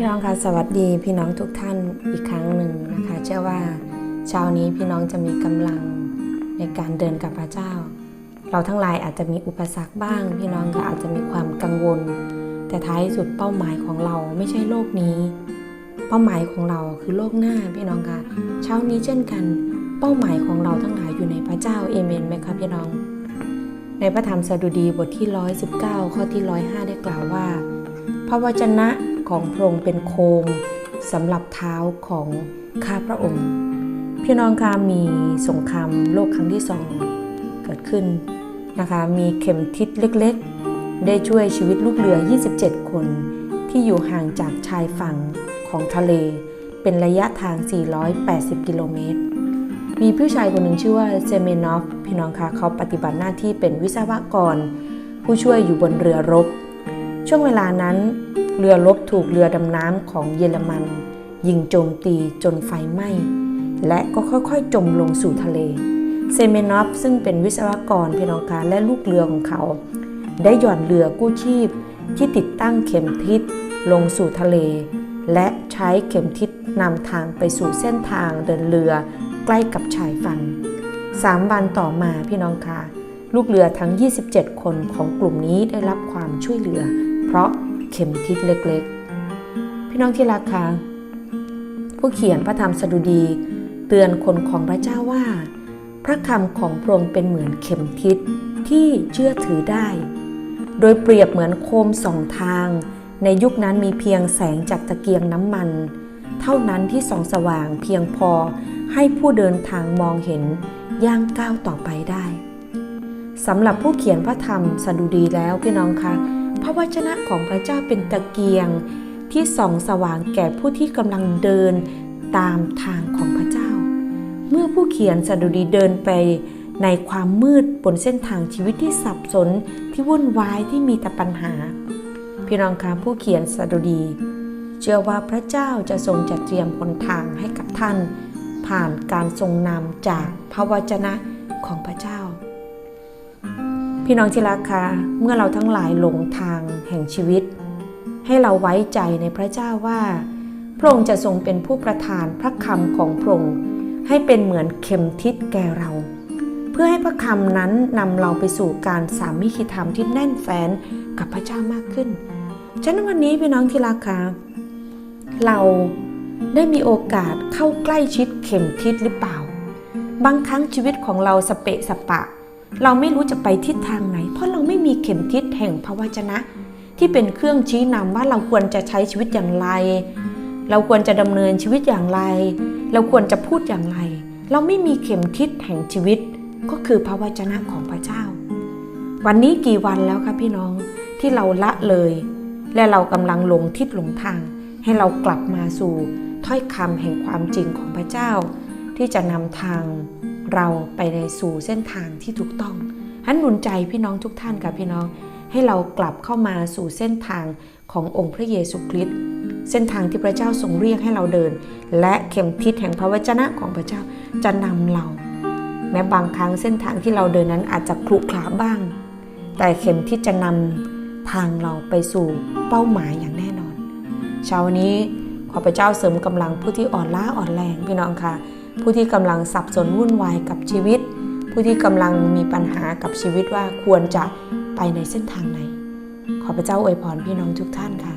พี่น้องคะสวัสดีพี่น้องทุกท่านอีกครั้งหนึ่งนะคะเชื่อว่าเช้านี้พี่น้องจะมีกำลังในการเดินกับพระเจ้าเราทั้งหลายอาจจะมีอุปสรรคบ้างพี่น้องก็อาจจะมีความกังวลแต่ท้ายสุดเป้าหมายของเราไม่ใช่โลกนี้เป้าหมายของเราคือโลกหน้าพี่น้องคะเช้านี้เช่นกันเป้าหมายของเราทั้งหลายอยู่ในพระเจ้าเอเมนไหมคะพี่น้องในพระธรรมสดุดีบทที่119ข้อที่105ได้กล่าวว่าพระวจนะของพระองค์เป็นโคมสำหรับเท้าของข้าพระองค์พี่น้องคะมีสงครามโลกครั้งที่2เกิดขึ้นนะคะมีเข็มทิศเล็กๆได้ช่วยชีวิตลูกเรือ27คนที่อยู่ห่างจากชายฝั่งของทะเลเป็นระยะทาง480กิโลเมตรมีผู้ชายคนหนึ่งชื่อว่าเซเมนอฟพี่น้องคะเขาปฏิบัติหน้าที่เป็นวิศวกรผู้ช่วยอยู่บนเรือรบช่วงเวลานั้นเรือรบถูกเรือดำน้ำของเยอรมันยิงโจมตีจนไฟไหม้และก็ค่อยๆจมลงสู่ทะเลเซเมนอฟซึ่งเป็นวิศวกรพี่น้องคะและลูกเรือของเขาได้หย่อนเรือกู้ชีพที่ติดตั้งเข็มทิศลงสู่ทะเลและใช้เข็มทิศนำทางไปสู่เส้นทางเดินเรือใกล้กับชายฝั่ง3 วันต่อมาพี่น้องคะลูกเรือทั้ง27คนของกลุ่มนี้ได้รับความช่วยเหลือเพราะเข็มทิศเล็กๆพี่น้องที่รักคะผู้เขียนพระธรรมสดุดีเตือนคนของพระเจ้าว่าพระคำของพระองค์เป็นเหมือนเข็มทิศที่เชื่อถือได้โดยเปรียบเหมือนโคมส่องทางในยุคนั้นมีเพียงแสงจากตะเกียงน้ำมันเท่านั้นที่ส่องสว่างเพียงพอให้ผู้เดินทางมองเห็นย่างก้าวต่อไปได้สำหรับผู้เขียนพระธรรมสดุดีแล้วพี่น้องคะพระวจนะของพระเจ้าเป็นตะเกียงที่ส่องสว่างแก่ผู้ที่กำลังเดินตามทางของพระเจ้าเมื่อผู้เขียนสดุดีเดินไปในความมืดบนเส้นทางชีวิตที่สับสนที่วุ่นวายที่มีแต่ปัญหาพี่น้องคะผู้เขียนสดุดีเชื่อว่าพระเจ้าจะทรงจัดเตรียมหนทางให้กับท่านผ่านการทรงนำจากพระวจนะของพระเจ้าพี่น้องที่รักคะเมื่อเราทั้งหลายหลงทางแห่งชีวิตให้เราไว้ใจในพระเจ้าว่าพระองค์จะทรงเป็นผู้ประทานพระคำของพระองค์ให้เป็นเหมือนเข็มทิศแก่เราเพื่อให้พระคำนั้นนำเราไปสู่การสามัคคีธรรมที่แน่นแฟ้นกับพระเจ้ามากขึ้นฉะนั้นวันนี้พี่น้องที่รักคะเราได้มีโอกาสเข้าใกล้ชิดเข็มทิศหรือเปล่าบางครั้งชีวิตของเราสเปะสปะเราไม่รู้จะไปทิศทางไหนเพราะเราไม่มีเข็มทิศแห่งพระวจนะที่เป็นเครื่องชี้นำว่าเราควรจะใช้ชีวิตอย่างไรเราควรจะดำเนินชีวิตอย่างไรเราควรจะพูดอย่างไรเราไม่มีเข็มทิศแห่งชีวิตก็คือพระวจนะของพระเจ้าวันนี้กี่วันแล้วคะพี่น้องที่เราละเลยและเรากำลังหลงทิศหลงทางให้เรากลับมาสู่ถ้อยคำแห่งความจริงของพระเจ้าที่จะนำทางเราไปในสู่เส้นทางที่ถูกต้องหันหนุนใจพี่น้องทุกท่านค่ะพี่น้องให้เรากลับเข้ามาสู่เส้นทางขององค์พระเยซูคริสต์เส้นทางที่พระเจ้าทรงเรียกให้เราเดินและเข็มทิศแห่งพระวจนะของพระเจ้าจะนำเราแม้บางครั้งเส้นทางที่เราเดินนั้นอาจจะขรุขระบ้างแต่เข็มทิศจะนำทางเราไปสู่เป้าหมายอย่างแน่นอนเช้านี้ขอพระเจ้าเสริมกำลังผู้ที่อ่อนล้าอ่อนแรงพี่น้องค่ะผู้ที่กำลังสับสนวุ่นวายกับชีวิตผู้ที่กำลังมีปัญหากับชีวิตว่าควรจะไปในเส้นทางไหนขอพระเจ้าอวยพรพี่น้องทุกท่านค่ะ